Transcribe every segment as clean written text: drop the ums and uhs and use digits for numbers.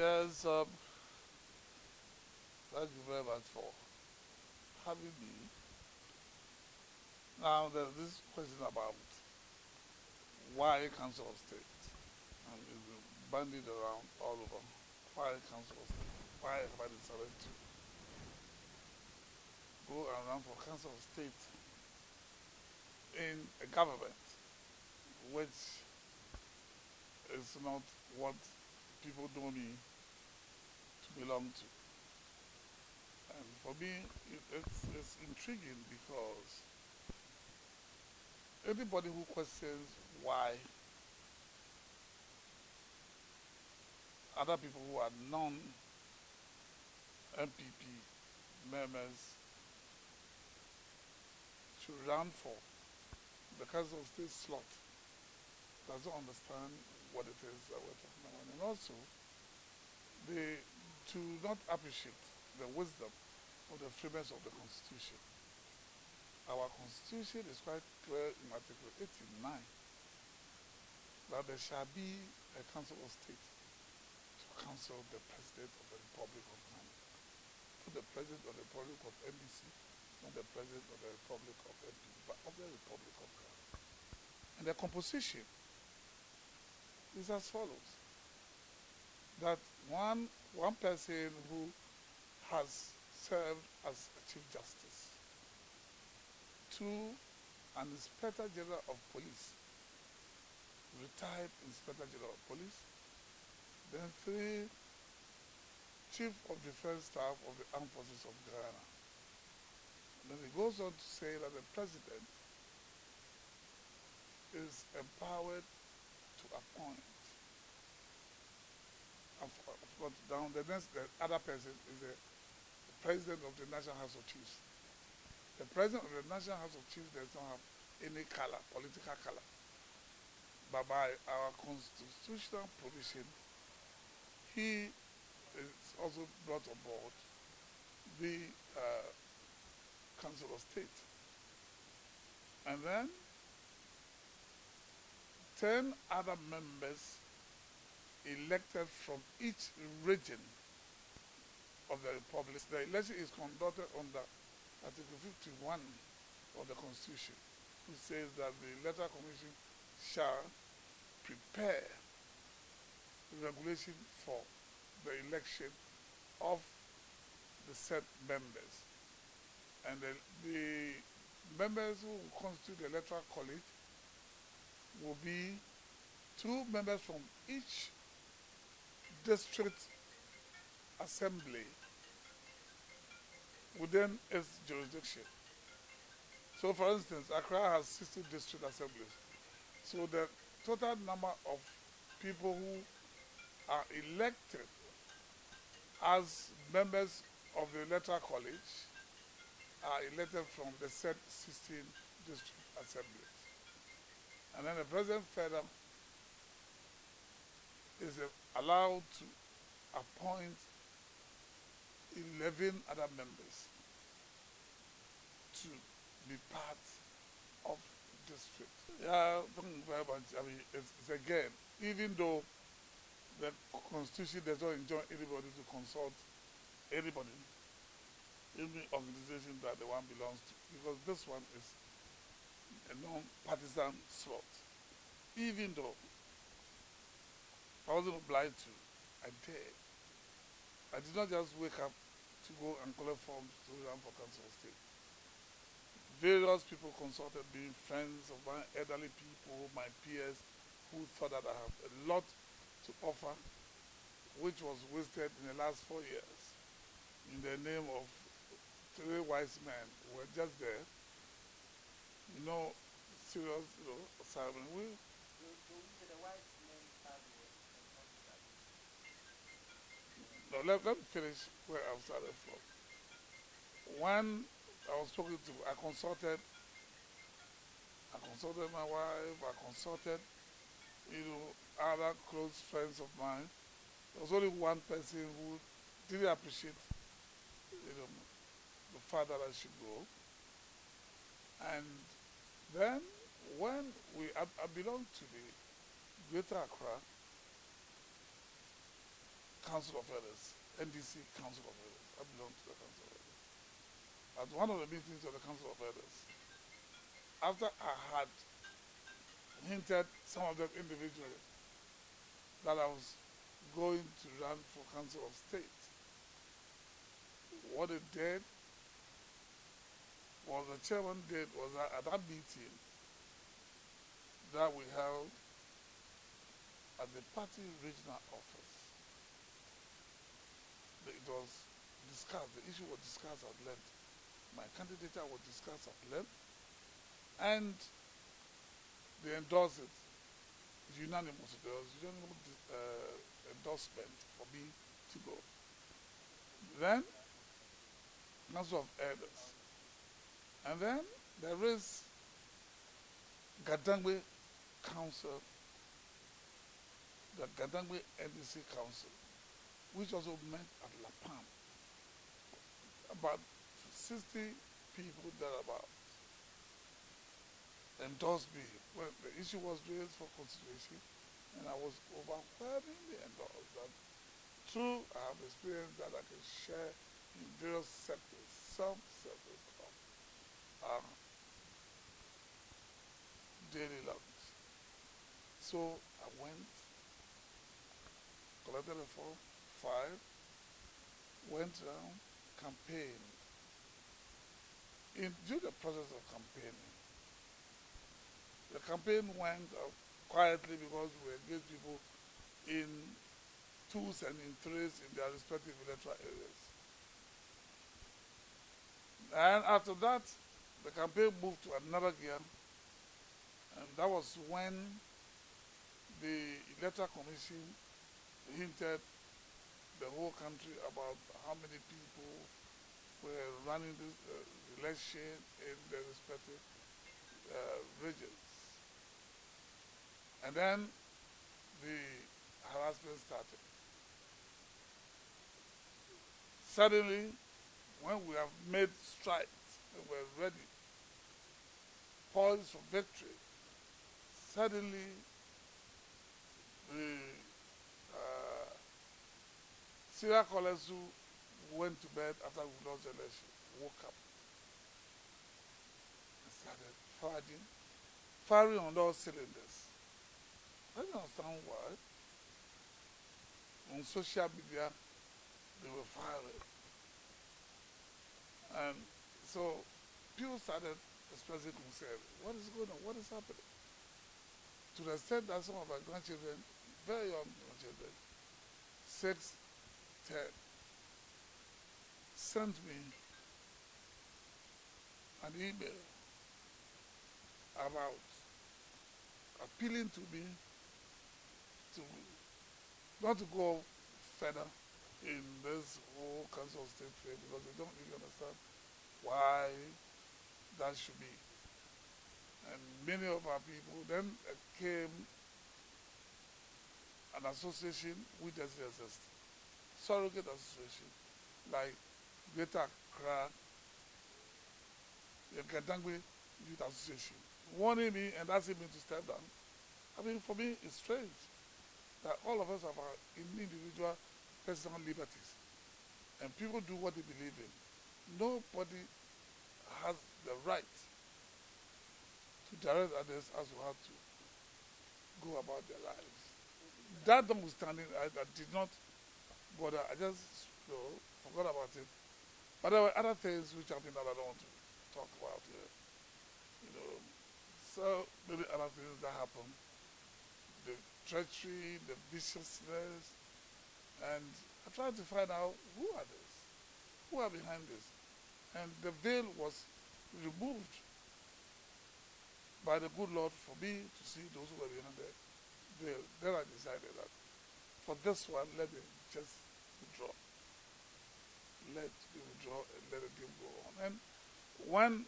Yes, thank you very much for having me. Now, there's this question about why Council of State, and it's been bandied around all over. Why Council of State? Why have I decided to go and run for Council of State in a government which is not what people know me to belong to? And for me, it's intriguing because anybody who questions why other people who are non-MPP members should run for the Council of State slot doesn't understand what it is that we're talking about. And also, they do not appreciate the wisdom of the framers of the Constitution. Our Constitution is quite clear in Article 89 that there shall be a Council of State to counsel the President of the Republic of Ghana, not the President of the Republic of NDC, not the President of the Republic of NPP, but of the Republic of Ghana. And the composition is as follows: that one person who has served as a Chief Justice, two, an Inspector General of Police, retired Inspector General of Police, then three, Chief of Defense Staff of the Armed Forces of Ghana. And then it goes on to say that the President is empowered to appoint. But down the other person is the President of the National House of Chiefs. The President of the National House of Chiefs does not have any color, political color. But by our constitutional provision, he is also brought on board the Council of State. And then 10 other members elected from each region of the Republic. The election is conducted under Article 51 of the Constitution, which says that the Electoral Commission shall prepare the regulation for the election of the said members. And the members who constitute the Electoral College will be 2 members from each district assembly within its jurisdiction. So, for instance, Accra has 60 district assemblies. So the total number of people who are elected as members of the Electoral College are elected from the said 16 district assemblies. And then the President further is allowed to appoint 11 other members to be part of the district. Yeah, thank you very much. I mean, it's again, even though the Constitution does not enjoin anybody to consult anybody, any organization that the one belongs to, because this one is a non-partisan slot. Even though I wasn't obliged to, I did. I did not just wake up to go and collect forms to run for Council of State. Various people consulted me, friends of mine, elderly people, my peers, who thought that I have a lot to offer, which was wasted in the last 4 years in the name of 3 wise men who were just there. Serious, assignment. No, let me finish where I started from. When I was talking to, I consulted my wife, I consulted, other close friends of mine. There was only one person who didn't appreciate, the fact that I should go. And then when I belonged to the Greater Accra Council of Elders, NDC Council of Elders. I belong to the Council of Elders. At one of the meetings of the Council of Elders, after I had hinted some of them individually that I was going to run for Council of State, what they did was the chairman did was that at that meeting that we held at the party regional office, it was discussed, the issue was discussed at length. My candidature was discussed at length, and they endorsed it unanimous. There was unanimous endorsement for me to go. Then, Council of Elders. And then there is Gadangwe Council, the Gadangwe NDC Council, which also met at La Palm. About 60 people thereabout endorsed me when the issue was raised for consideration, and I was overwhelmingly endorsed that through I have experience that I can share in various sectors, some sectors of our daily lives. So I went, collected a form, filed, went around, campaigned. During the process of campaigning, the campaign went quietly because we engaged people in twos and in threes in their respective electoral areas. And after that, the campaign moved to another gear, and that was when the Electoral Commission hinted the whole country about how many people were running this election in their respective regions. And then the harassment started. Suddenly, when we have made strides and we're ready, poised for victory, suddenly the serial callers who went to bed after we lost the election woke up and started firing on all cylinders. I don't understand why. On social media, they were firing. And so people started expressing concern. What is going on? What is happening? To the extent that some of our grandchildren, very young grandchildren, 6, 10, sent me an email about appealing to me to not to go further in this whole Council of State thing because they don't really understand why that should be. And many of our people then came an association which doesn't exist, surrogate association like Greater Accra, the Gadangwe Youth Association, warning me and asking me to step down. I mean, for me, it's strange that all of us have our individual personal liberties and people do what they believe in. Nobody has the right to direct others as to how to go about their lives. That notwithstanding, I did not bother. I just forgot about it. But there were other things which happened that I don't want to talk about here. So many other things that happened. The treachery, the viciousness, and I tried to find out who are this, who are behind this. And the veil was removed by the good Lord for me to see those who were behind the veil. Then I decided that for this one, let me just withdraw. Let me withdraw and let the game go on. And when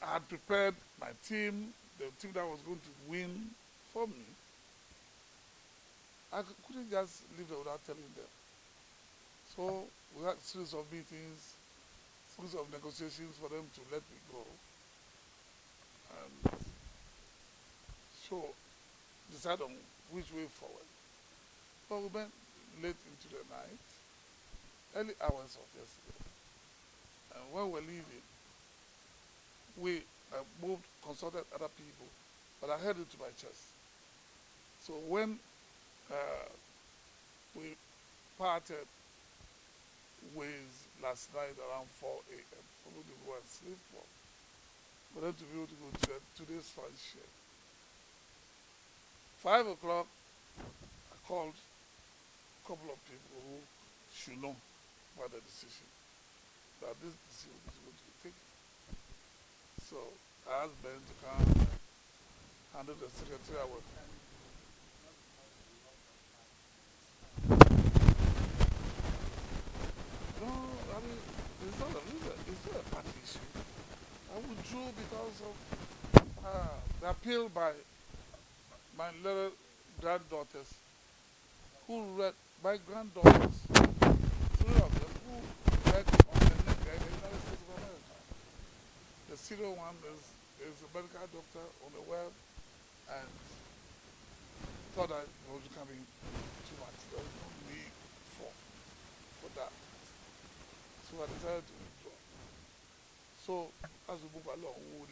I had prepared my team, the team that was going to win for me, I couldn't just leave them without telling them. So we had a series of meetings, series of negotiations for them to let me go. And so decide on which way forward. But we late into the night, early hours of yesterday. And when we're leaving, we moved, consulted other people, but I heard it to my chest. So when we parted ways last night around 4 a.m., probably we were asleep for them to be able to go to today's function. 5 o'clock, I called a couple of people who should know about the decision, that this decision is going to be taken. So I asked Ben to come and handle the secretarial work. No, I mean, it's not a party issue. I withdrew because of the appeal by my little granddaughters who read, my granddaughters, three of them who read on the net in the United States of America. The senior one is a medical doctor on the web and thought that it was becoming too much. There was no need for that. So I decided to withdraw. So as we move along, we will